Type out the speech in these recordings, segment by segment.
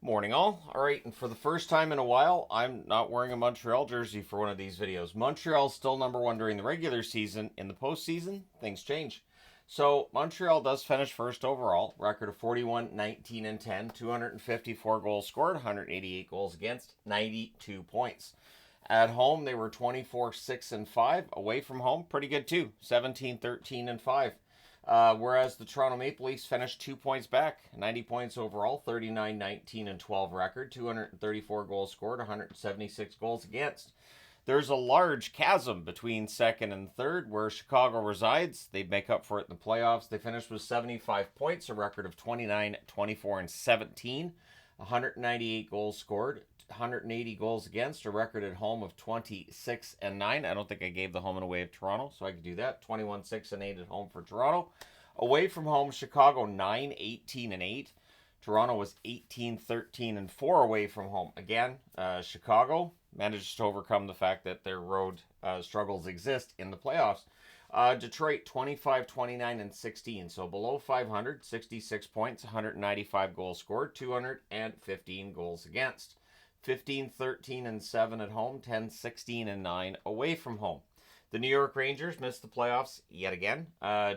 Morning all. Alright, and for the first time in a while, I'm not wearing a Montreal jersey for one of these videos. Montreal's still number one during the regular season. In the postseason, things change. So, Montreal does finish first overall. Record of 41, 19, and 10. 254 goals scored, 188 goals against, 92 points. At home, they were 24, 6, and 5. Away from home, pretty good too. 17, 13, and 5. Whereas the Toronto Maple Leafs finished 2 points back, 90 points overall, 39, 19, and 12 record, 234 goals scored, 176 goals against. There's a large chasm between second and third where Chicago resides. They make up for it in the playoffs. They finished with 75 points, a record of 29, 24, and 17, 198 goals scored, 180 goals against, a record at home of 26 and 9. I don't think I gave the home and away of Toronto, so I could do that. 21, 6, and 8 at home for Toronto. Away from home, Chicago 9, 18, and 8. Toronto was 18, 13, and 4 away from home. Again, Chicago managed to overcome the fact that their road struggles exist in the playoffs. Detroit 25, 29, and 16. So below 500, 66 points, 195 goals scored, 215 goals against. 15, 13, and 7 at home, 10, 16, and 9 away from home. The New York Rangers missed the playoffs yet again.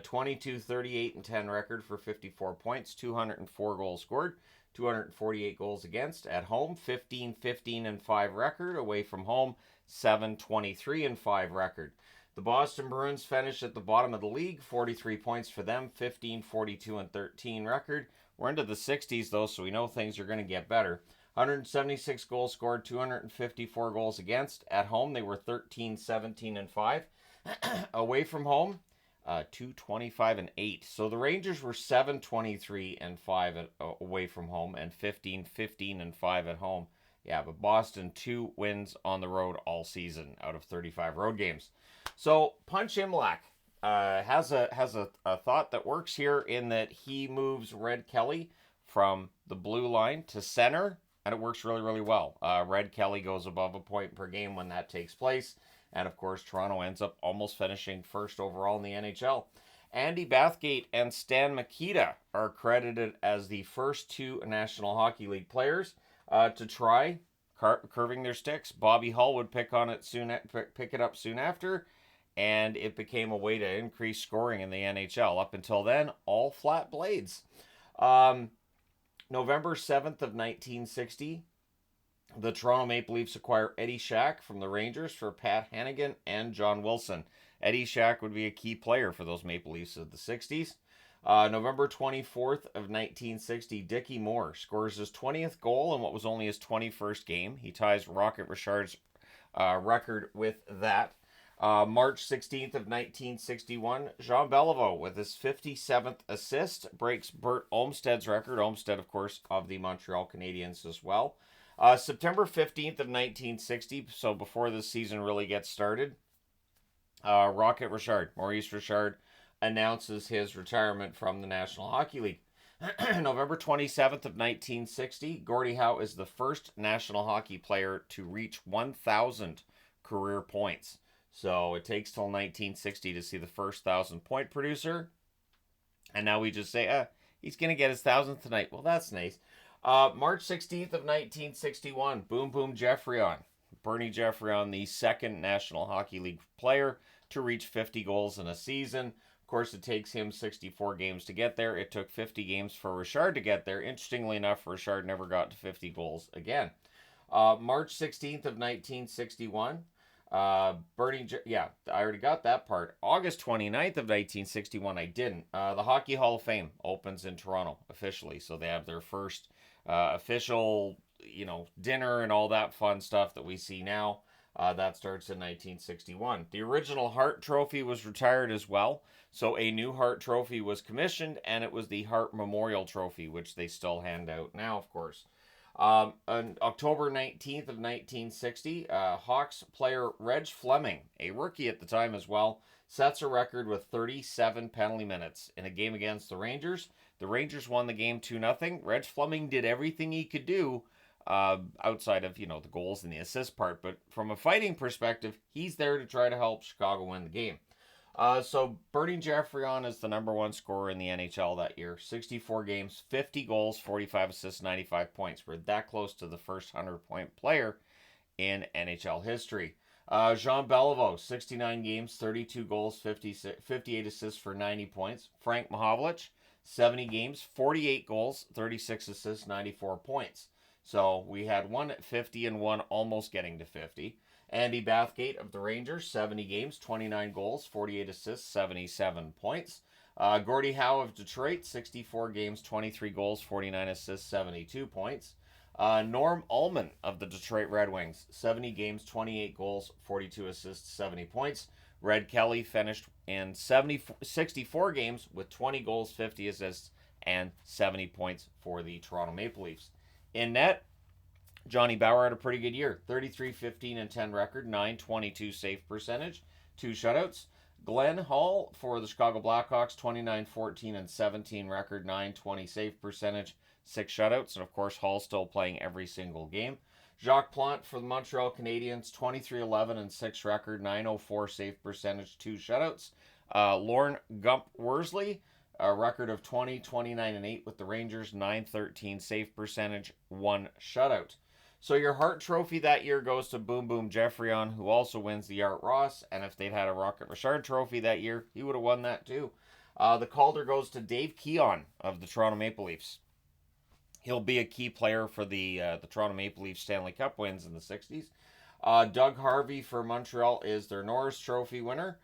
22, 38, and 10 record for 54 points, 204 goals scored, 248 goals against. At home, 15, 15, and 5 record. Away from home, 7, 23, and 5 record. The Boston Bruins finished at the bottom of the league, 43 points for them, 15, 42, and 13 record. We're into the 60s though, so we know things are going to get better. 176 goals scored, 254 goals against. At home, they were 13, 17, and 5. Away from home, 225 and 8. So the Rangers were 7, 23, and 5 away from home, and 15, 15, and 5 at home. Yeah, but Boston, 2 wins on the road all season out of 35 road games. So Punch Imlach has a thought that works here in that he moves Red Kelly from the blue line to center, and it works really, really well. Red Kelly goes above a point per game when that takes place. And, of course, Toronto ends up almost finishing first overall in the NHL. Andy Bathgate and Stan Mikita are credited as the first 2 National Hockey League players to try curving their sticks. Bobby Hull would pick it up soon after, and it became a way to increase scoring in the NHL. Up until then, all flat blades. November 7th of 1960, the Toronto Maple Leafs acquire Eddie Shack from the Rangers for Pat Hannigan and John Wilson. Eddie Shack would be a key player for those Maple Leafs of the 60s. November 24th of 1960, Dickie Moore scores his 20th goal in what was only his 21st game. He ties Rocket Richard's record with that. March 16th of 1961, Jean Beliveau with his 57th assist breaks Bert Olmsted's record. Olmsted, of course, of the Montreal Canadiens as well. September 15th of 1960, so before the season really gets started, Rocket Richard, Maurice Richard, announces his retirement from the National Hockey League. November 27th of 1960, Gordie Howe is the first national hockey player to reach 1,000 career points. So it takes till 1960 to see the first 1,000-point producer. And now we just say, he's going to get his 1,000th tonight. Well, that's nice. March 16th of 1961, Boom Boom Geoffrion. Bernie Geoffrion, the second National Hockey League player to reach 50 goals in a season. Of course, it takes him 64 games to get there. It took 50 games for Richard to get there. Interestingly enough, Richard never got to 50 goals again. March 16th of 1961, I already got that part. August 29th of 1961, I didn't. The Hockey Hall of Fame opens in Toronto officially, so they have their first official, dinner and all that fun stuff that we see now. That starts in 1961. The original Hart Trophy was retired as well, so a new Hart Trophy was commissioned, and it was the Hart Memorial Trophy, which they still hand out now, of course. On October 19th of 1960, Hawks player Reg Fleming, a rookie at the time as well, sets a record with 37 penalty minutes in a game against the Rangers. The Rangers won the game 2-0. Reg Fleming did everything he could do outside of, the goals and the assist part. But from a fighting perspective, he's there to try to help Chicago win the game. So Bernie Geoffrion is the number one scorer in the NHL that year. 64 games, 50 goals, 45 assists, 95 points. We're that close to the first 100-point player in NHL history. Jean Beliveau, 69 games, 32 goals, 58 assists for 90 points. Frank Mahovlich, 70 games, 48 goals, 36 assists, 94 points. So we had one at 50 and one almost getting to 50. Andy Bathgate of the Rangers, 70 games, 29 goals, 48 assists, 77 points. Gordie Howe of Detroit, 64 games, 23 goals, 49 assists, 72 points. Norm Ullman of the Detroit Red Wings, 70 games, 28 goals, 42 assists, 70 points. Red Kelly finished in 64 games with 20 goals, 50 assists, and 70 points for the Toronto Maple Leafs. In net, Johnny Bower had a pretty good year. 33, 15, and 10 record, 922 save percentage, 2 shutouts. Glenn Hall for the Chicago Blackhawks, 29, 14, and 17 record, 920 save percentage, 6 shutouts. And of course, Hall still playing every single game. Jacques Plante for the Montreal Canadiens, 23, 11, and 6 record, 904 save percentage, 2 shutouts. Lorne Gump Worsley, a record of 20, 29, and 8 with the Rangers, 913 save percentage, 1 shutout. So your Hart Trophy that year goes to Boom Boom Geoffrion, who also wins the Art Ross. And if they'd had a Rocket Richard Trophy that year, he would have won that too. The Calder goes to Dave Keon of the Toronto Maple Leafs. He'll be a key player for the Toronto Maple Leafs Stanley Cup wins in the 60s. Doug Harvey for Montreal is their Norris Trophy winner.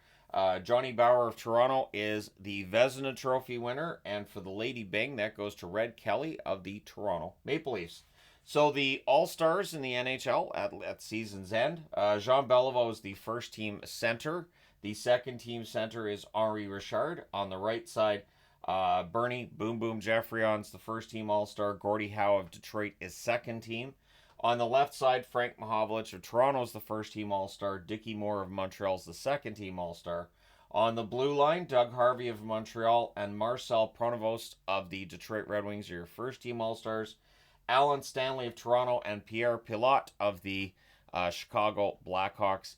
Johnny Bower of Toronto is the Vezina Trophy winner. And for the Lady Byng, that goes to Red Kelly of the Toronto Maple Leafs. So the All-Stars in the NHL at season's end, Jean Beliveau is the first team center. The second team center is Henri Richard. On the right side, Bernie Boom Boom Geoffrion's the first team All-Star. Gordie Howe of Detroit is second team. On the left side, Frank Mahovlich of Toronto is the first team All-Star. Dickie Moore of Montreal is the second team All-Star. On the blue line, Doug Harvey of Montreal and Marcel Pronovost of the Detroit Red Wings are your first team All-Stars. Alan Stanley of Toronto and Pierre Pilote of the Chicago Blackhawks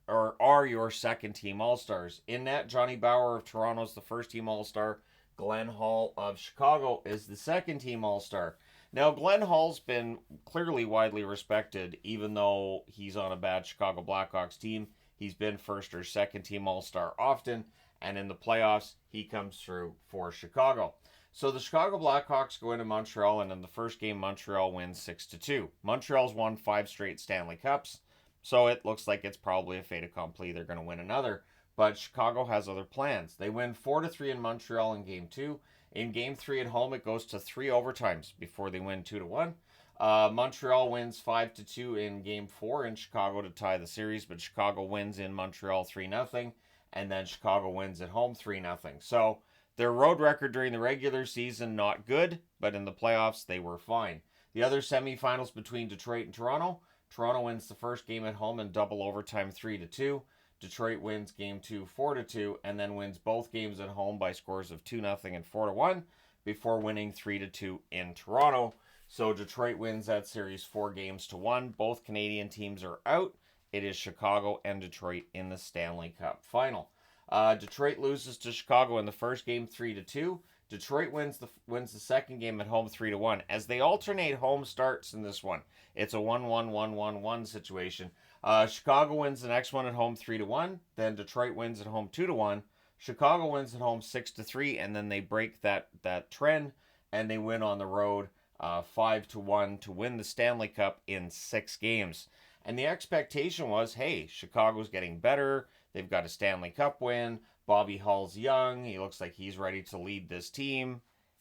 are your second team All-Stars. In net, Johnny Bower of Toronto is the first team All-Star. Glenn Hall of Chicago is the second team All-Star. Now, Glenn Hall's been clearly widely respected, even though he's on a bad Chicago Blackhawks team. He's been first or second team All-Star often, and in the playoffs, he comes through for Chicago. So the Chicago Blackhawks go into Montreal, and in the first game, Montreal wins 6-2. Montreal's won 5 straight Stanley Cups, so it looks like it's probably a fait accompli. They're going to win another. But Chicago has other plans. They win 4-3 in Montreal in Game 2. In Game 3 at home, it goes to 3 overtimes before they win 2-1. Montreal wins 5-2 in Game 4 in Chicago to tie the series, but Chicago wins in Montreal 3-0, and then Chicago wins at home 3-0. So their road record during the regular season, not good, but in the playoffs, they were fine. The other semifinals between Detroit and Toronto, Toronto wins the first game at home in double overtime 3-2. Detroit wins game 2 4-2, and then wins both games at home by scores of 2-0 and 4-1 before winning 3-2 in Toronto. So Detroit wins that series 4-1. Both Canadian teams are out. It is Chicago and Detroit in the Stanley Cup Final. Detroit loses to Chicago in the first game 3-2. Detroit wins the second game at home 3-1. As they alternate home starts in this one, it's a 1-1-1-1-1 situation. Chicago wins the next one at home 3-1. Then Detroit wins at home 2-1. Chicago wins at home 6-3, and then they break that trend and they win on the road 5-1 to win the Stanley Cup in 6 games. And the expectation was, hey, Chicago's getting better. They've got a Stanley Cup win. Bobby Hull's young. He looks like he's ready to lead this team.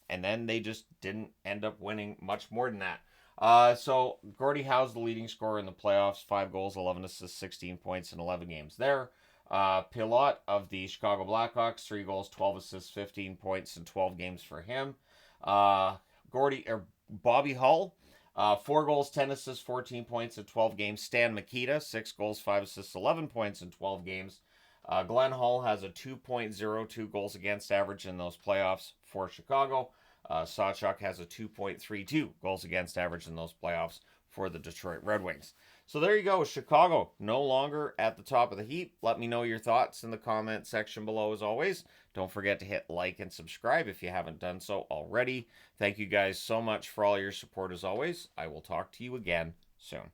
And then they just didn't end up winning much more than that. So Gordie Howe's the leading scorer in the playoffs. 5 goals, 11 assists, 16 points in 11 games there. Pilote of the Chicago Blackhawks, 3 goals, 12 assists, 15 points in 12 games for him. Bobby Hull, 4 goals, 10 assists, 14 points in 12 games. Stan Mikita, 6 goals, 5 assists, 11 points in 12 games. Glenn Hall has a 2.02 goals against average in those playoffs for Chicago. Sawchuk has a 2.32 goals against average in those playoffs for the Detroit Red Wings. So there you go. Chicago no longer at the top of the heap. Let me know your thoughts in the comment section below as always. Don't forget to hit like and subscribe if you haven't done so already. Thank you guys so much for all your support as always. I will talk to you again soon.